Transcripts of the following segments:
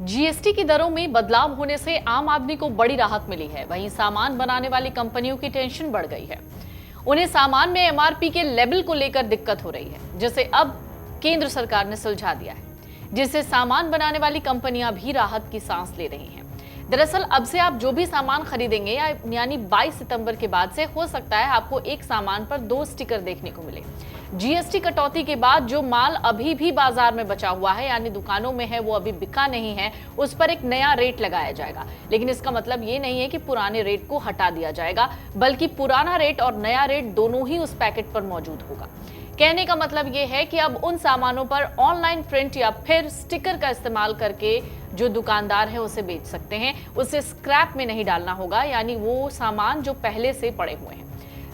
GST की दरों में बदलाव होने से आम आदमी को बड़ी राहत मिली है। वहीं सामान बनाने वाली कंपनियों की टेंशन बढ़ गई है। उन्हें सामान में एमआरपी के लेवल को लेकर दिक्कत हो रही है, जिसे अब केंद्र सरकार ने सुलझा दिया है, जिससे सामान बनाने वाली कंपनियां भी राहत की सांस ले रही हैं। दरअसल अब से आप जो भी सामान खरीदेंगे यानी 22 सितंबर के बाद से हो सकता है आपको एक सामान पर 2 स्टिकर देखने को मिले। जीएसटी कटौती के बाद जो माल अभी भी बाजार में बचा हुआ है यानी दुकानों में है, वो अभी बिका नहीं है, उस पर एक नया रेट लगाया जाएगा। लेकिन इसका मतलब ये नहीं है कि पुराने रेट को हटा दिया जाएगा, बल्कि पुराना रेट और नया रेट दोनों ही उस पैकेट पर मौजूद होगा। कहने का मतलब ये है कि अब उन सामानों पर ऑनलाइन प्रिंट या फिर स्टिकर का इस्तेमाल करके जो दुकानदार है उसे बेच सकते हैं, उसे स्क्रैप में नहीं डालना होगा, यानी वो सामान जो पहले से पड़े हुए हैं।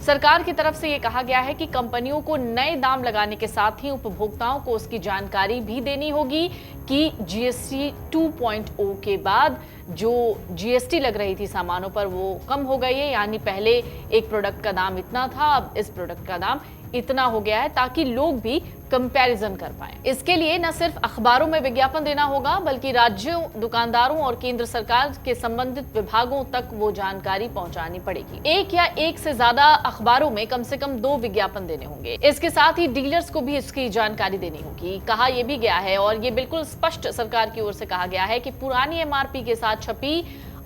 सरकार की तरफ से ये कहा गया है कि कंपनियों को नए दाम लगाने के साथ ही उपभोक्ताओं को उसकी जानकारी भी देनी होगी कि जीएसटी 2.0 के बाद जो जीएसटी लग रही थी सामानों पर वो कम हो गई है, यानी पहले एक प्रोडक्ट का दाम इतना था, अब इस प्रोडक्ट का दाम इतना हो गया है, ताकि लोग भी कंपैरिजन कर पाएं। इसके लिए न सिर्फ अखबारों में विज्ञापन देना होगा, बल्कि राज्यों, दुकानदारों और केंद्र सरकार के संबंधित विभागों तक वो जानकारी पहुंचानी पड़ेगी। एक या एक से ज्यादा अखबारों में कम से कम 2 विज्ञापन देने होंगे। इसके साथ ही डीलर्स को भी इसकी जानकारी देनी होगी। कहा यह भी गया है और ये बिल्कुल स्पष्ट सरकार की ओर से कहा गया है कि पुरानी एमआरपी के साथ छपी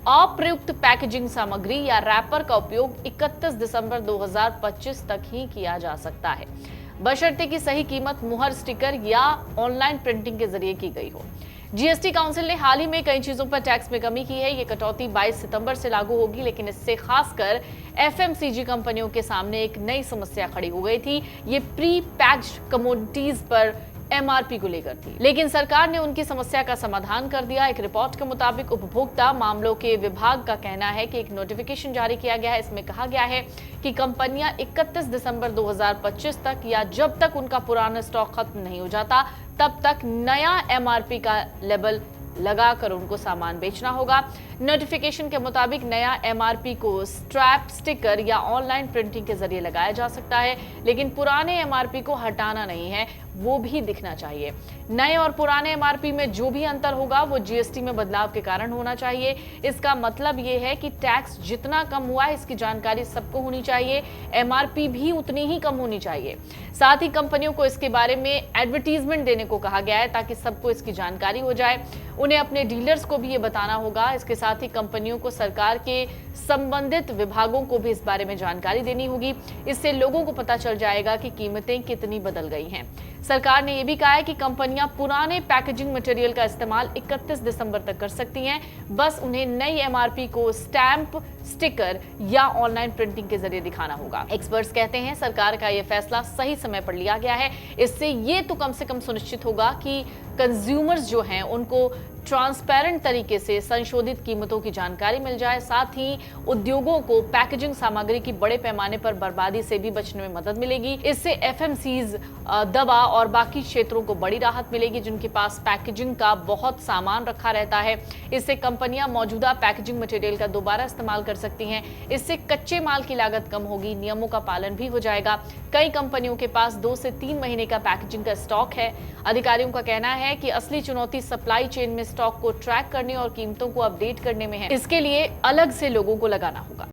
अप्रयुक्त पैकेजिंग सामग्री या रैपर का उपयोग 31 दिसंबर 2025 तक ही किया जा सकता है, बशर्ते कि सही कीमत मुहर, स्टिकर या ऑनलाइन प्रिंटिंग के जरिए की गई हो। जीएसटी काउंसिल ने हाल ही में कई चीजों पर टैक्स में कमी की है। ये कटौती 22 सितंबर से लागू होगी, लेकिन इससे खासकर एफएमसीजी कंपनियों के सामने एक नई समस्या खड़ी हो गई थी। ये प्री पैक्ड कमोडिटीज पर एमआरपी को लेकर थी, लेकिन सरकार ने उनकी समस्या का समाधान कर दिया। एक रिपोर्ट के मुताबिक उपभोक्ता मामलों के विभाग का कहना है कि एक नोटिफिकेशन जारी किया गया है। इसमें कहा गया है कि कंपनियां 31 दिसंबर 2025 तक या जब तक उनका पुराना स्टॉक खत्म नहीं हो जाता तब तक नया एमआरपी का लेबल लगाकर उनको सामान बेचना होगा। नोटिफिकेशन के मुताबिक नया एमआरपी को स्ट्रैप, स्टिकर या ऑनलाइन प्रिंटिंग के जरिए लगाया जा सकता है, लेकिन पुराने एमआरपी को हटाना नहीं है, वो भी दिखना चाहिए। नए और पुराने एमआरपी में जो भी अंतर होगा वो जीएसटी में बदलाव के कारण होना चाहिए। इसका मतलब ये है कि टैक्स जितना कम हुआ है इसकी जानकारी सबको होनी चाहिए, एमआरपी भी उतनी ही कम होनी चाहिए। साथ ही कंपनियों को इसके बारे में एडवर्टीजमेंट देने को कहा गया है ताकि सबको इसकी जानकारी हो जाए। उन्हें अपने डीलर्स को भी ये बताना होगा। इसके साथ ही कंपनियों को सरकार के संबंधित विभागों को भी इस बारे में जानकारी देनी होगी। इससे लोगों को पता चल जाएगा कि कीमतें कितनी बदल गई हैं। सरकार ने यह भी कहा है कि कंपनियां पुराने पैकेजिंग मटेरियल का इस्तेमाल 31 दिसंबर तक कर सकती हैं, बस उन्हें नई एमआरपी को स्टैंप, स्टिकर या ऑनलाइन प्रिंटिंग के जरिए दिखाना होगा। एक्सपर्ट्स कहते हैं सरकार का यह फैसला सही समय पर लिया गया है। इससे ये तो कम से कम सुनिश्चित होगा कि कंज्यूमर्स जो हैं उनको ट्रांसपेरेंट तरीके से संशोधित कीमतों की जानकारी मिल जाए। साथ ही उद्योगों को पैकेजिंग सामग्री की बड़े पैमाने पर बर्बादी से भी बचने में मदद मिलेगी। इससे एफएमसीज, दवा और बाकी क्षेत्रों को बड़ी राहत मिलेगी जिनके पास पैकेजिंग का बहुत सामान रखा रहता है। इससे कंपनियां मौजूदा पैकेजिंग मटेरियल का दोबारा इस्तेमाल कर सकती हैं। इससे कच्चे माल की लागत कम होगी, नियमों का पालन भी हो जाएगा। कई कंपनियों के पास 2 से 3 महीने का पैकेजिंग का स्टॉक है। अधिकारियों का कहना है कि असली चुनौती सप्लाई चेन में स्टॉक को ट्रैक करने और कीमतों को अपडेट करने में है। इसके लिए अलग से लोगों को लगाना होगा।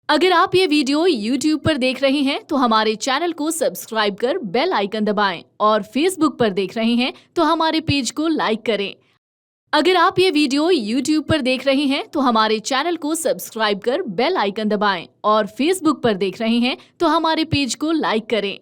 अगर आप ये वीडियो YouTube पर देख रहे हैं तो हमारे चैनल को सब्सक्राइब कर बेल आइकन दबाएं और Facebook पर देख रहे हैं तो हमारे पेज को लाइक करें। अगर आप ये वीडियो YouTube पर देख रहे हैं तो हमारे चैनल को सब्सक्राइब कर बेल आइकन दबाएं और Facebook पर देख रहे हैं तो हमारे पेज को लाइक करें।